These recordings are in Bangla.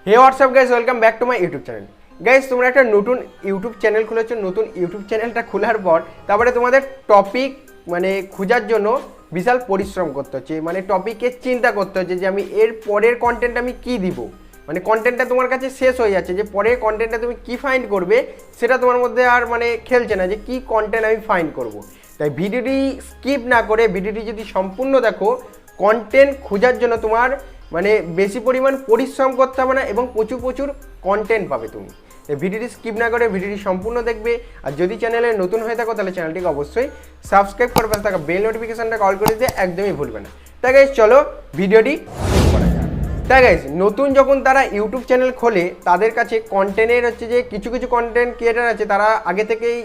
Hey what's up guys, welcome back to my YouTube channel. Guys, তোমরা একটা নতুন ইউটিউব চ্যানেল খুলেছো। নতুন ইউটিউব চ্যানেলটা খোলার পর তারপরে তোমাদের টপিক খোঁজার জন্য বিশাল পরিশ্রম করতে হচ্ছে। টপিকের চিন্তা করতে হচ্ছে যে আমি এর পরের কন্টেন্ট আমি কী দিব। কন্টেন্টটা তোমার কাছে শেষ হয়ে যাচ্ছে, যে পরের কন্টেন্টটা তুমি কী ফাইন্ড করবে সেটা তোমার মধ্যে আর খেলছে না যে কী কন্টেন্ট আমি ফাইন্ড করব। তাই ভিডিওটি স্কিপ না করে ভিডিওটি যদি সম্পূর্ণ দেখো, কন্টেন্ট খোঁজার জন্য তোমার বেশি পরিমাণ পরিশ্রম করতে হবে না এবং প্রচুর প্রচুর কন্টেন্ট পাবে তুমি। ভিডিওটি স্কিপ না করে ভিডিওটি সম্পূর্ণ দেখবে। আর যদি চ্যানেলে নতুন হয়ে থাকো তাহলে চ্যানেলটিকে অবশ্যই সাবস্ক্রাইব করে পাশে থাকা বেল নোটিফিকেশনটা কল করে দিতে একদমই ভুলবে না। তাই গাইস, চলো ভিডিওটি শুরু করা যাক। তাই গাইস, নতুন যখন তারা ইউটিউব চ্যানেল খোলে তাদের কাছে কন্টেন্টের যে কিছু কিছু কন্টেন্ট ক্রিয়েটার আছে, তারা আগে থেকেই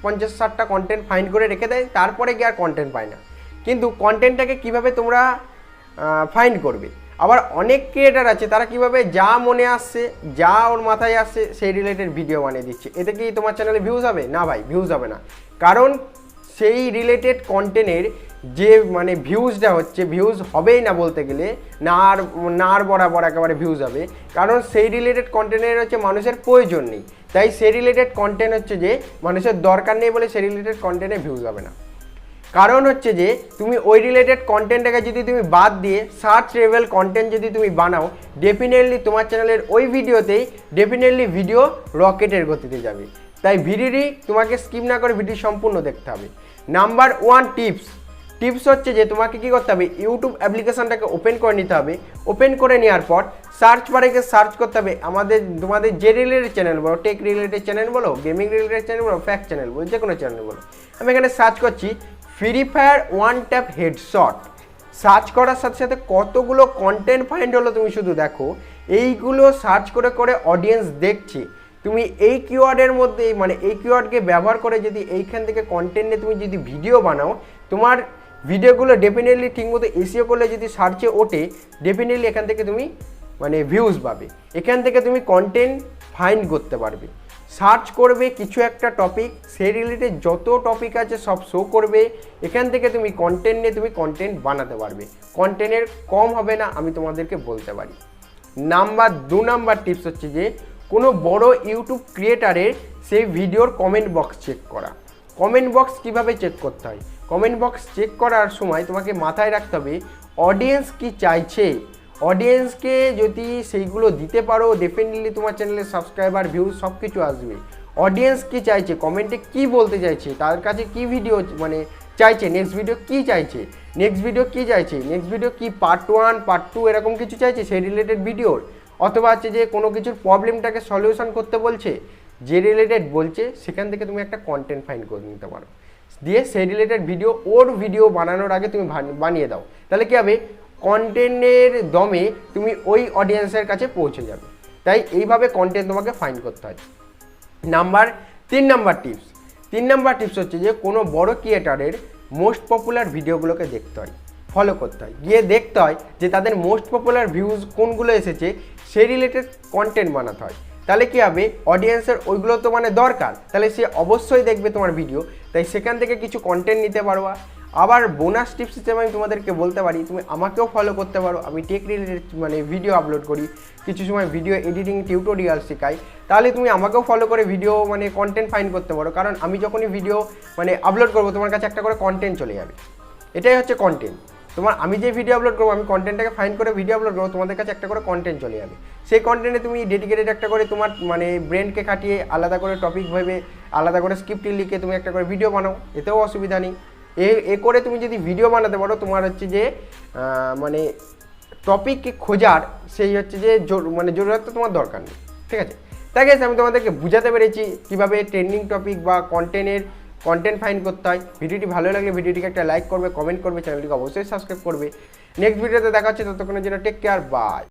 50-60টা কন্টেন্ট ফাইন্ড করে রেখে দেয়, তারপরে গিয়ে আর কন্টেন্ট পায় না। কিন্তু কন্টেন্টটাকে কিভাবে তোমরা ফাইন্ড করবে? আবার অনেক ক্রিয়েটার আছে তারা কিভাবে যা মনে আসছে, যা ওর মাথায় আসছে সেই রিলেটেড ভিডিও বানিয়ে দিচ্ছে। এতে কি তোমার চ্যানেলে ভিউজ হবে? না ভাই, ভিউজ হবে না। কারণ সেই রিলেটেড কন্টেন্টের যে ভিউজটা হচ্ছে, ভিউজ হবেই না বলতে গেলে, না আর বরাবর একেবারে ভিউজ হবে। কারণ সেই রিলেটেড কন্টেন্টের হচ্ছে মানুষের প্রয়োজন নেই। তাই সেই রিলেটেড কন্টেন্ট হচ্ছে যে মানুষের দরকার নেই বলে সেই রিলেটেড কন্টেন্টে ভিউজ হবে না। কারণ হচ্ছে যে তুমি ওই রিলেটেড কন্টেন্টটাকে যদি তুমি বাদ দিয়ে সার্চ লেভেল কন্টেন্ট যদি তুমি বানাও, ডেফিনেটলি তোমার চ্যানেলের ওই ভিডিওতেই ডেফিনেটলি ভিডিও রকেটের গতিতে যাবে। তাই ভিডিওটি তোমাকে স্কিপ না করে ভিডিও সম্পূর্ণ দেখতে হবে। নাম্বার 1 টিপস হচ্ছে যে তোমাকে কী করতে হবে, ইউটিউব অ্যাপ্লিকেশনটাকে ওপেন করে নিতে হবে। ওপেন করে নেওয়ার পর সার্চ বারে গিয়ে সার্চ করতে হবে তোমাদের যে রিলেটেড চ্যানেল বলো, টেক রিলেটেড চ্যানেল বলো, গেমিং রিলেটেড চ্যানেল বলো, ফ্যাক্ট চ্যানেল বলো, যে কোনো চ্যানেল বলো। আমি এখানে সার্চ করছি free fire one tap headshot. Search করার সাথে সাথে কতগুলো কন্টেন্ট ফাইন্ড হলো তুমি শুধু দেখো। এইগুলো সার্চ করে করে অডিয়েন্স দেখছে। তুমি এই কিওয়ার্ডের মধ্যে এই কিওয়ার্ডকে ব্যবহার করে যদি এইখান থেকে কন্টেন্টে তুমি যদি ভিডিও বানাও, তোমার ভিডিওগুলো ডেফিনেটলি ঠিকমতো এসইও করলে যদি সার্চে ওঠে, ডেফিনেটলি এখান থেকে তুমি ভিউজ পাবে। এখান থেকে তুমি কন্টেন্ট ফাইন্ড করতে পারবে। সার্চ করবে কিছু একটা টপিক, সেই রিলেটেড যত টপিক আছে সব শো করবে। এখান থেকে তুমি কন্টেন্ট নিয়ে তুমি কন্টেন্ট বানাতে পারবে। কন্টেন্টের কম হবে না, আমি তোমাদেরকে বলতে পারি। নাম্বার 2 টিপস হচ্ছে যে কোনো বড় ইউটিউব ক্রিয়েটারের সেই ভিডিওর কমেন্ট বক্স চেক করা। কমেন্ট বক্স কিভাবে চেক করতে হয়? কমেন্ট বক্স চেক করার সময় তোমাকে মাথায় রাখতে হবে অডিয়েন্স কি চাইছে। অডিয়েন্সকে যদি সেইগুলো দিতে পারো, ডেফিনেটলি তোমার চ্যানেলের সাবস্ক্রাইবার, ভিউজ সব কিছু আসবে। অডিয়েন্স কি চাইছে, কমেন্টে কি বলতে চাইছে, তার কাছে কি ভিডিও চাইছে, নেক্সট ভিডিও কি চাইছে, নেক্সট ভিডিও কি পার্ট 1 পার্ট 2 এরকম কিছু চাইছে সেই রিলেটেড ভিডিওর, অথবা হচ্ছে যে কোনো কিছুর প্রবলেমটাকে সলিউশন করতে বলছে, যে রিলেটেড বলছে সেখান থেকে তুমি একটা কন্টেন্ট ফাইন্ড করে নিতে পারো। দিয়ে সেই রিলেটেড ভিডিও বানানোর আগে তুমি বানিয়ে দাও। তাহলে কী হবে, কন্টেন্টের দমে তুমি ওই অডিয়েন্সের কাছে পৌঁছে যাবে। তাই এইভাবে কন্টেন্ট তোমাকে ফাইন্ড করতে হয়। নাম্বার 3 টিপস হচ্ছে যে কোনো বড় ক্রিয়েটারের মোস্ট পপুলার ভিডিওগুলোকে দেখতে হয়, ফলো করতে হয়। গিয়ে দেখতে হয় যে তাদের মোস্ট পপুলার ভিউজ কোনগুলো এসেছে, সেই রিলেটেড কন্টেন্ট বানাতে হয়। তাহলে কী হবে, অডিয়েন্সের ওইগুলো তো দরকার, তাহলে সে অবশ্যই দেখবে তোমার ভিডিও। তাই সেখান থেকে কিছু কন্টেন্ট নিতে পারবা। আবার বোনাস টিপস হিসেবে আমি তোমাদেরকে বলতে পারি, তুমি আমাকেও ফলো করতে পারো। আমি টেক রিলেটেড ভিডিও আপলোড করি, কিছু সময় ভিডিও এডিটিং টিউটোরিয়াল শেখাই। তাহলে তুমি আমাকেও ফলো করে ভিডিও কন্টেন্ট ফাইন্ড করতে পারো। কারণ আমি যখনই ভিডিও আপলোড করবো, তোমার কাছে একটা করে কন্টেন্ট চলে যাবে। এটাই হচ্ছে কন্টেন্ট। আমি যে ভিডিও আপলোড করবো, আমি কন্টেন্টটাকে ফাইন্ড করে ভিডিও আপলোড করবো, তোমাদের কাছে একটা করে কন্টেন্ট চলে যাবে। সেই কন্টেন্টে তুমি ডেডিকেটেড একটা করে তোমার ব্রেনকে খাটিয়ে আলাদা করে টপিক ভেবে আলাদা করে স্ক্রিপ্ট লিখে তুমি একটা করে ভিডিও বানাও, এতেও অসুবিধা নেই। এ করে তুমি যদি ভিডিও বানাতে পারো, তোমার হচ্ছে যে টপিক খোঁজার সেই হচ্ছে যে জরুরত তো তোমার দরকার নেই। ঠিক আছে? তাই গেছে আমি তোমাদেরকে বুঝাতে পেরেছি কীভাবে ট্রেন্ডিং টপিক বা কন্টেন্ট ফাইন্ড করতে হয়। ভিডিওটি ভালো লাগলে ভিডিওটিকে একটা লাইক করবে, কমেন্ট করবে, চ্যানেলটিকে অবশ্যই সাবস্ক্রাইব করবে। নেক্সট ভিডিওতে দেখা হচ্ছে, ততক্ষণের জন্য টেক কেয়ার, বাই।